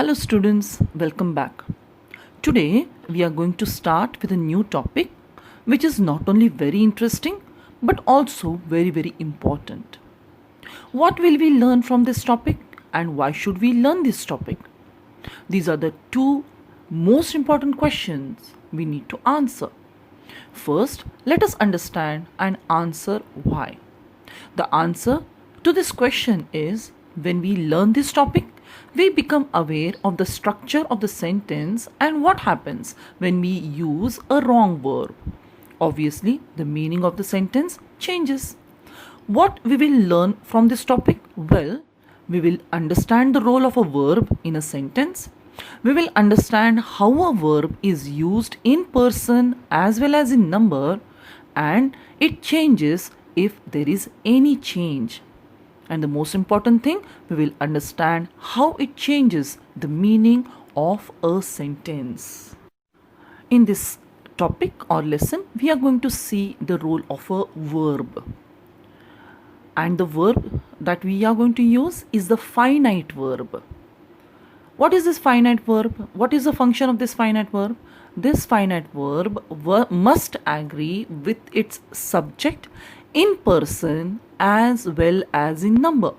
Hello students, welcome back. Today we are going to start with a new topic which is not only very interesting but also very important. What will we learn from this topic and why should we learn this topic? These are the two most important questions we need to answer. First, let us understand and answer why. The answer to this question is when we learn this topic, we become aware of the structure of the sentence and what happens when we use a wrong verb. Obviously, the meaning of the sentence changes. What we will learn from this topic? Well, we will understand the role of a verb in a sentence. We will understand how a verb is used in person as well as in number, and it changes if there is any change. And the most important thing, we will understand how it changes the meaning of a sentence. In this topic or lesson, we are going to see the role of a verb. And the verb that we are going to use is the finite verb. What is this finite verb? What is the function of this finite verb? This finite verb must agree with its subject in person as well as in number.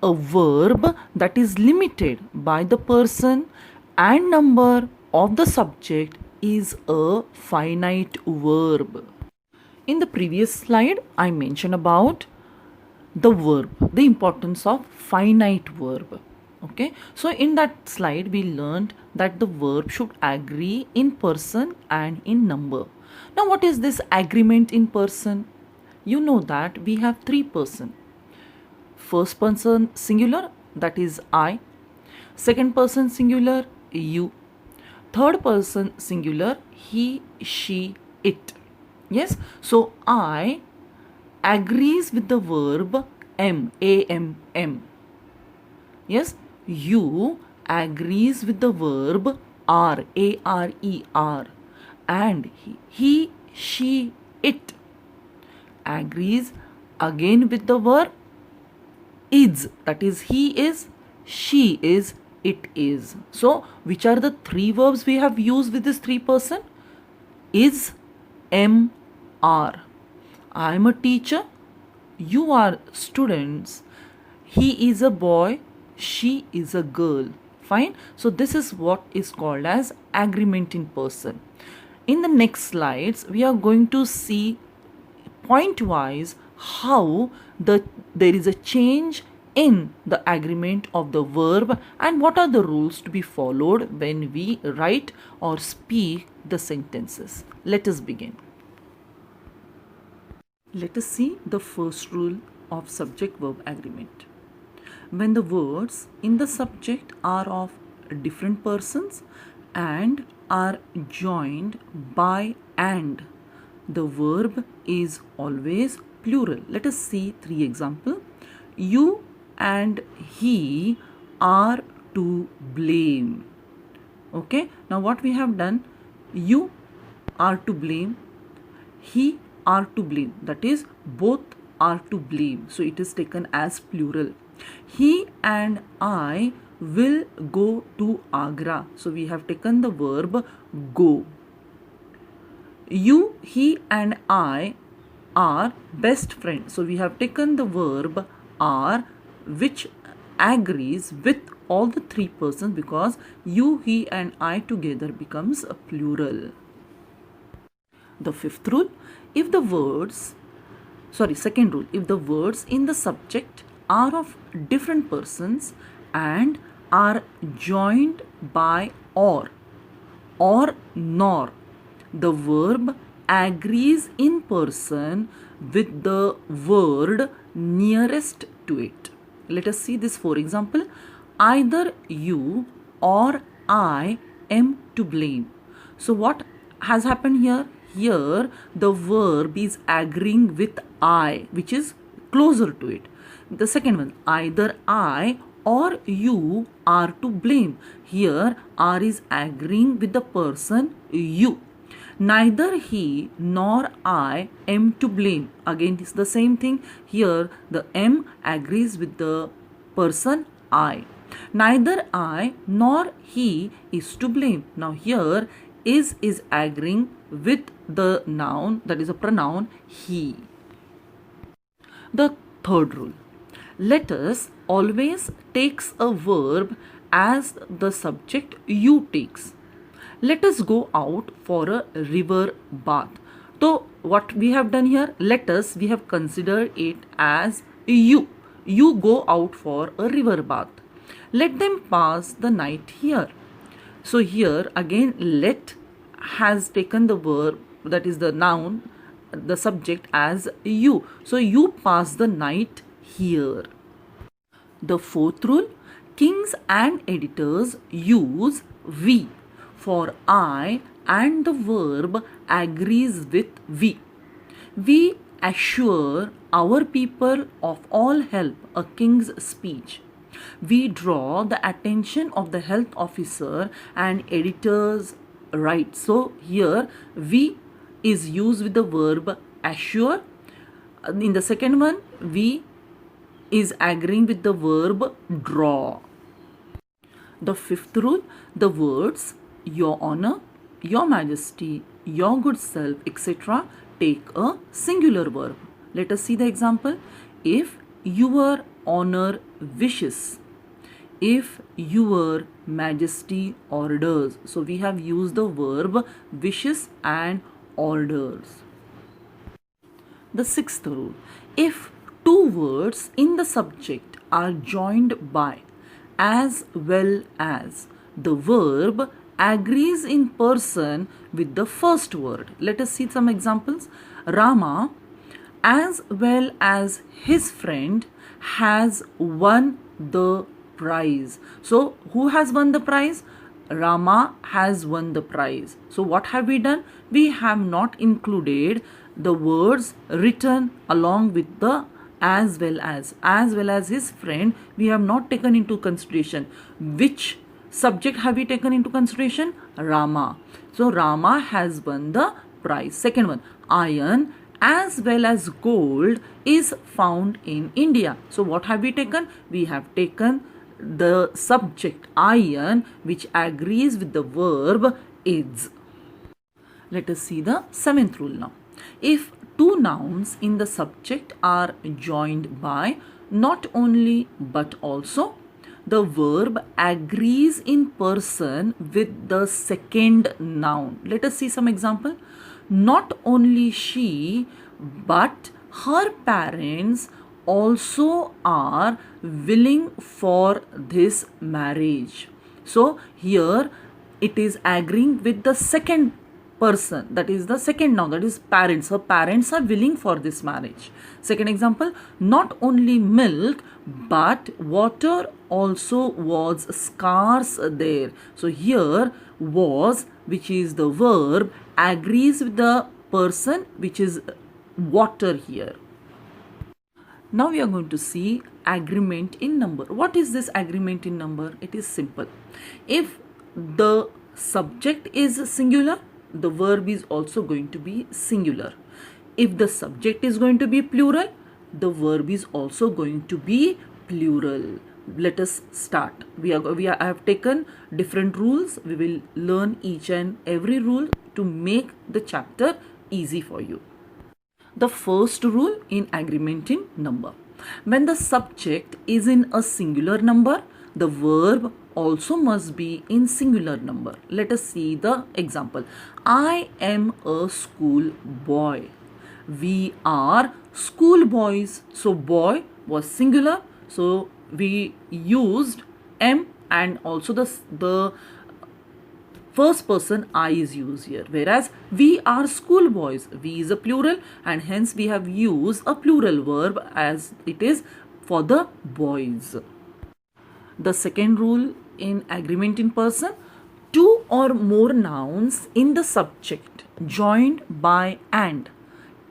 A verb that is limited by the person and number of the subject is a finite verb. In the previous slide, I mentioned about the verb, the importance of finite verb. Okay, so in that slide we learned that the verb should agree in person and in number. Now what is this agreement in person? You know that we have three persons. First person singular, that is I. Second person singular, you. Third person singular, he, she, it. Yes, so I agrees with the verb am, am. Yes, you agrees with the verb are, are. And he, she, it agrees again with the verb is, that is he is, she is, it is. So which are the three verbs we have used with this three person? Is, am, are. I am a teacher, you are students, he is a boy, she is a girl. Fine. So this is what is called as agreement in person. In the next slides, we are going to see point-wise how there is a change in the agreement of the verb and what are the rules to be followed when we write or speak the sentences. Let us begin. Let us see the first rule of subject-verb agreement. When the words in the subject are of different persons and are joined by and, the verb is always plural. Let us see three examples. You and he are to blame. Okay, now what we have done, you are to blame, he are to blame, that is both are to blame, so it is taken as plural. He and I will go to Agra, so we have taken the verb go. You, he and I are best friends, so we have taken the verb are, which agrees with all the three persons because you, he and I together becomes a plural. The fifth rule, second rule, if the words in the subject are of different persons and are joined by or nor, the verb agrees in person with the word nearest to it. Let us see this for example. Either you or I am to blame. So what has happened here? Here the verb is agreeing with I, which is closer to it. The second one, either I or you are to blame. Here R is agreeing with the person you. Neither he nor I am to blame. Again, it's the same thing. Here the M agrees with the person I. Neither I nor he is to blame. Now here is agreeing with the noun, that is a pronoun he. The third rule. Let us always takes a verb as the subject you takes. Let us go out for a river bath. So what we have done here, let us, we have considered it as you. You go out for a river bath. Let them pass the night here. So here again let has taken the verb, that is the noun, the subject as you. So you pass the night here. The fourth rule, kings and editors use we for I and the verb agrees with we. We assure our people of all help, a king's speech. We draw the attention of the health officer and editors right. So here we is used with the verb assure. In the second one, we is agreeing with the verb draw. The fifth rule, the words your honor, your majesty, your good self, etc. take a singular verb. Let us see the example. If your honor wishes, if your majesty orders. So we have used the verb wishes and orders. The sixth rule, if two words in the subject are joined by as well as, the verb agrees in person with the first word. Let us see some examples. Rama, as well as his friend, has won the prize. So who has won the prize? Rama has won the prize. So what have we done? We have not included the words written along with the as well as his friend. We have not taken into consideration. Which subject have we taken into consideration? Rama. So Rama has won the prize. Second one, iron as well as gold is found in India. So what have we taken? We have taken the subject iron, which agrees with the verb is. Let us see the seventh rule now. If two nouns in the subject are joined by not only but also, the verb agrees in person with the second noun. Let us see some example. Not only she, but her parents also are willing for this marriage. So here it is agreeing with the second person, that is the second noun, that is parents. Her parents are willing for this marriage. Second example, not only milk but water also was scarce there. So here was, which is the verb, agrees with the person, which is water here. Now we are going to see agreement in number. What is this agreement in number? It is simple. If the subject is singular, the verb is also going to be singular. If the subject is going to be plural, the verb is also going to be plural. Let us start. I have taken different rules. We will learn each and every rule to make the chapter easy for you. The first rule in agreement in number. When the subject is in a singular number, the verb also must be in singular number. Let us see the example. I am a school boy. We are school boys. So boy was singular. So we used am, and also the first person I is used here. Whereas we are school boys. We is a plural, and hence we have used a plural verb as it is for the boys. The second rule in agreement in person, two or more nouns in the subject joined by and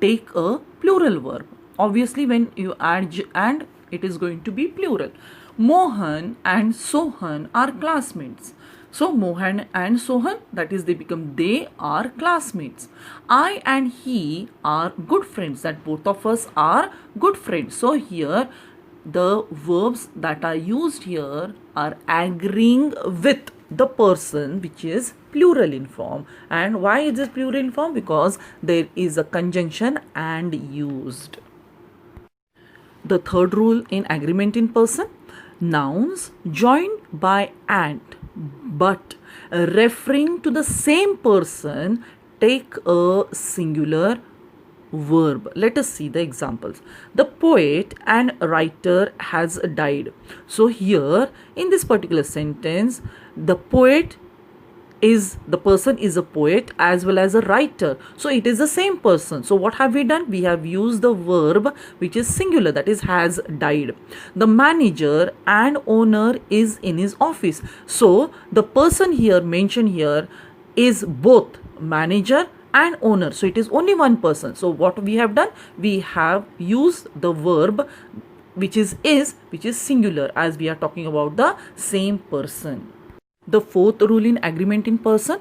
take a plural verb. Obviously when you add and, it is going to be plural. Mohan and Sohan are classmates. So Mohan and Sohan, that is they are classmates. I and he are good friends, that both of us are good friends. So here the verbs that are used here are agreeing with the person which is plural in form. And why is it plural in form? Because there is a conjunction and used. The third rule in agreement in person: nouns joined by and but referring to the same person take a singular verb. Let us see the examples. The poet and writer has died. So here in this particular sentence, the poet is the person is a poet as well as a writer, so it is the same person. So what have we done? We have used the verb which is singular, that is has died. The manager and owner is in his office, so the person here mentioned here is both manager and owner, so it is only one person. So what we have done, we have used the verb which is singular, as we are talking about the same person. The fourth rule in agreement in person: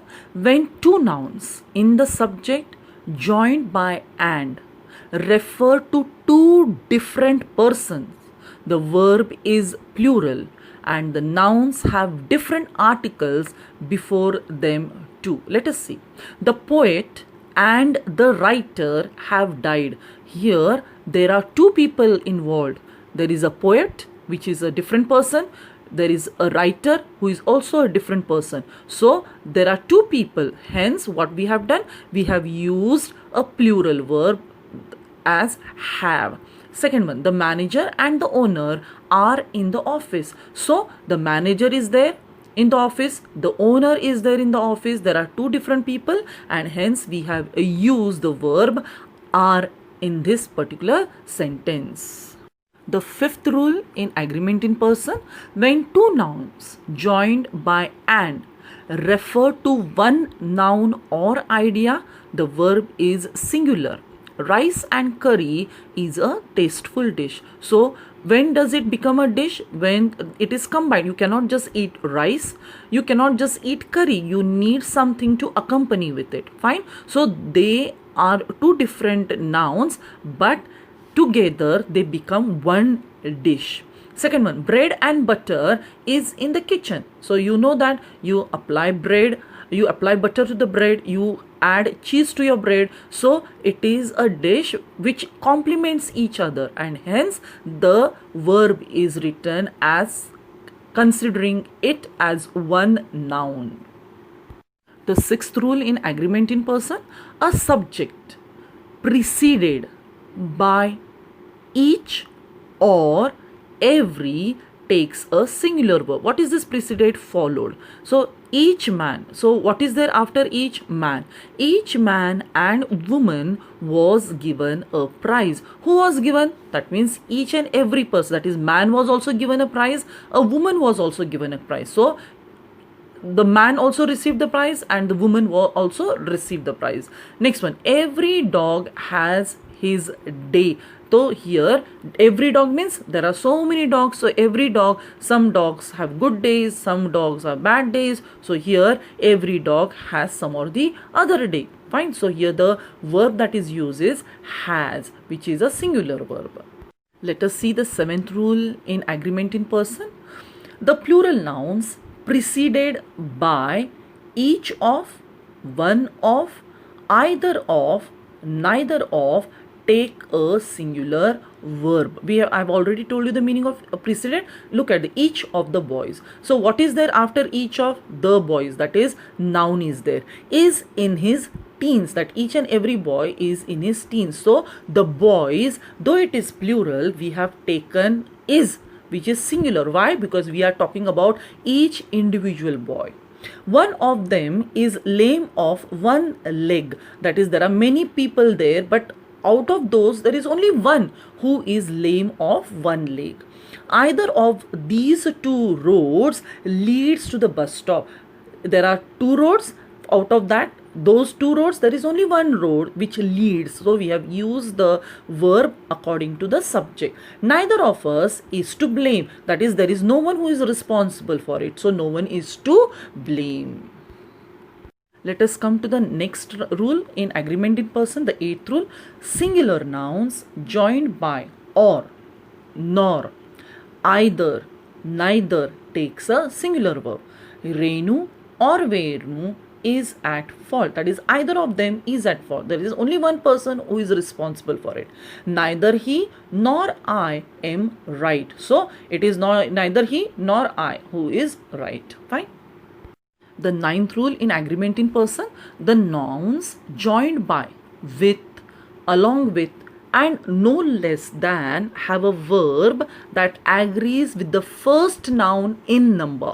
when two nouns in the subject joined by and refer to two different persons, the verb is plural and the nouns have different articles before them too. Let us see. The poet and the writer have died. Here there are two people involved. There is a poet, which is a different person. There is a writer who is also a different person. So there are two people. Hence what we have done, we have used a plural verb as have. Second one, the manager and the owner are in the office. So the manager is there in the office, the owner is there in the office. There are two different people, and hence we have used the verb are in this particular sentence. The fifth rule in agreement in person: when two nouns joined by and refer to one noun or idea, the verb is singular. Rice and curry is a tasteful dish. So when does it become a dish? When it is combined. You cannot just eat rice, you cannot just eat curry, you need something to accompany with it. Fine. So they are two different nouns, but together they become one dish. Second one, bread and butter is in the kitchen. So you know that you apply butter to the bread, you add cheese to your bread. So it is a dish which complements each other, and hence the verb is written as considering it as one noun. The sixth rule in agreement in person: a subject preceded by each or every takes a singular verb. What is this preceded? Followed. So each man. So what is there after each man? Each man and woman was given a prize. Who was given? That means each and every person. That is, man was also given a prize, a woman was also given a prize. So the man also received the prize and the woman also received the prize. Next one, every dog has his day. So here every dog means there are so many dogs. So every dog, some dogs have good days, some dogs have bad days. So here every dog has some or the other day. Fine. So here the verb that is used is has, which is a singular verb. Let us see the seventh rule in agreement in person. The plural nouns preceded by each of, one of, either of, neither of take a singular verb. I've already told you the meaning of preceded. Look at each of the boys. So what is there after each of? The boys. That is, noun is there. Is in his teens. That each and every boy is in his teens. So the boys, though it is plural, we have taken is, which is singular. Why? Because we are talking about each individual boy. One of them is lame of one leg. That is, there are many people there, but out of those there is only one who is lame of one leg. Either of these two roads leads to the bus stop. There are two roads. Out of those two roads, there is only one road which leads. So we have used the verb according to the subject. Neither of us is to blame. That is, there is no one who is responsible for it. So no one is to blame. Let us come to the next rule in agreement in person, the eighth rule. Singular nouns joined by or, nor, either, neither takes a singular verb. Renu or Venu is at fault. That is, either of them is at fault. There is only one person who is responsible for it. Neither he nor I am right. So it is neither he nor I who is right. Fine. The ninth rule in agreement in person: the nouns joined by, with, along with, and no less than have a verb that agrees with the first noun in number.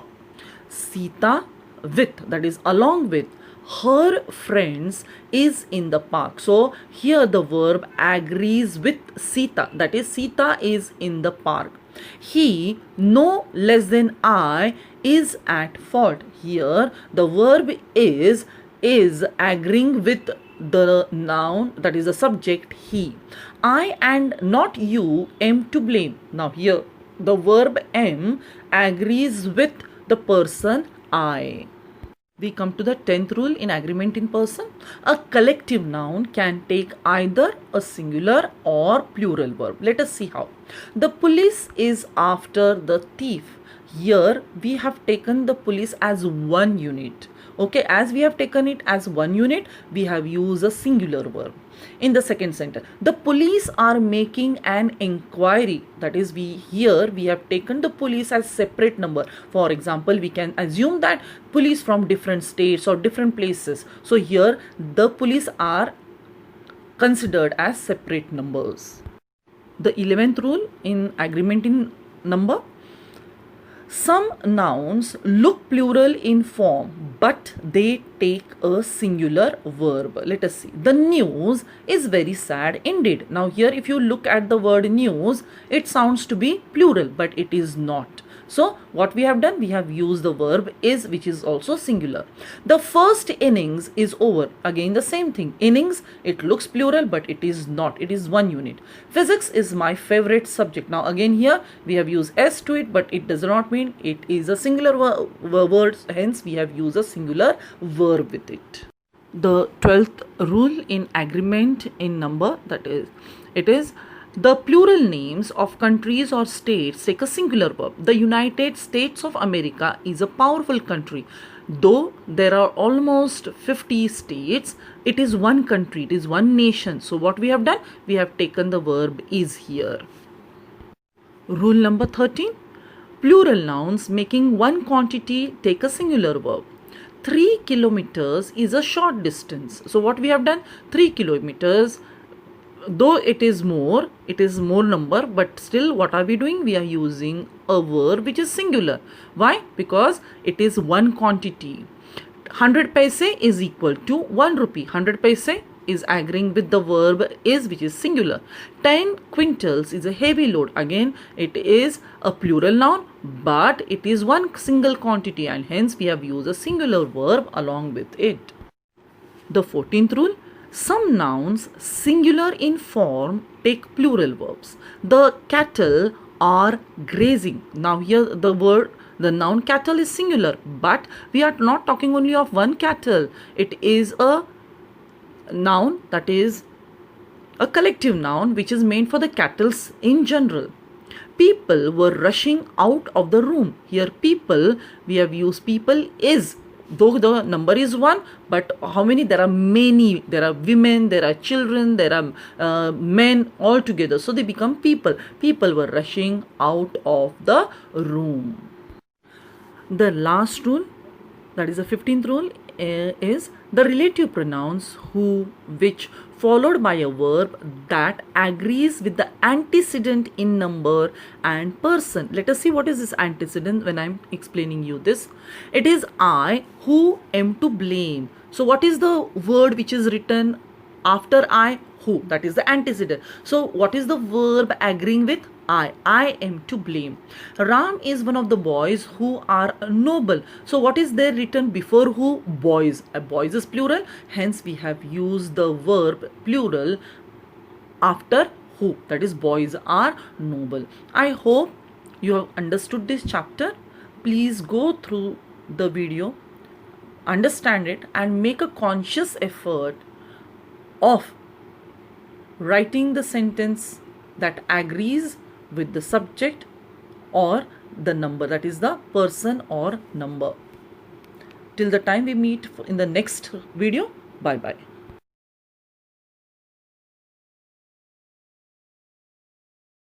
Sita with, that is along with, her friends is in the park. So here the verb agrees with Sita, that is Sita is in the park. He no less than I is at fault. Here the verb is agreeing with the noun, that is the subject he. I and not you am to blame. Now here the verb am agrees with the person I. We come to the 10th rule in agreement in person. A collective noun can take either a singular or plural verb. Let us see how. The police is after the thief. Here we have taken the police as one unit. Okay, as we have taken it as one unit, we have used a singular verb. In the second sentence, the police are making an inquiry. That is, we have taken the police as separate number. For example, we can assume that police from different states or different places. So here the police are considered as separate numbers. The 11th rule in agreement in number: some nouns look plural in form, but they take a singular verb. Let us see. The news is very sad indeed. Now here if you look at the word news, it sounds to be plural, but it is not. So what we have done, we have used the verb is, which is also singular. The first innings is over. Again the same thing. Innings, it looks plural, but it is not. It is one unit. Physics is my favorite subject. Now again here we have used s to it, but it does not mean it is a singular word. Hence we have used a singular verb with it. The 12th rule in agreement in number, that is, it is the plural names of countries or states take a singular verb. The United States of America is a powerful country. Though there are almost 50 states, it is one country, it is one nation. So what we have done, we have taken the verb is here. Rule number 13. Plural nouns making one quantity take a singular verb. 3 kilometers is a short distance. So what we have done, 3 kilometers, though it is more number, but still what are we doing? We are using a verb which is singular. Why? Because it is one quantity. 100 paise is equal to 1 rupee. 100 paise is agreeing with the verb is, which is singular. 10 quintals is a heavy load. Again it is a plural noun, but it is one single quantity, and hence we have used a singular verb along with it. The 14th rule: some nouns singular in form take plural verbs. The cattle are grazing. Now here the noun cattle is singular, but we are not talking only of one cattle. It is a noun, that is a collective noun which is meant for the cattle in general. People were rushing out of the room. Here people, we have used people is, though the number is one, but how many? There are many. There are women, there are children, there are men all together. So they become people. People were rushing out of the room. The last rule, that is the 15th rule, is the relative pronouns who, which, followed by a verb that agrees with the antecedent in number and person. Let us see what is this antecedent when I am explaining you this. It is I who am to blame. So what is the word which is written after I? Who. That is the antecedent. So what is the verb agreeing with? I am to blame. Ram is one of the boys who are noble. So what is there written before who? Boys. Boys is plural. Hence we have used the verb plural after who. That is, boys are noble. I hope you have understood this chapter. Please go through the video, understand it, and make a conscious effort of writing the sentence that agrees with the subject or the number, that is the person or number. Till the time we meet in the next video, bye bye.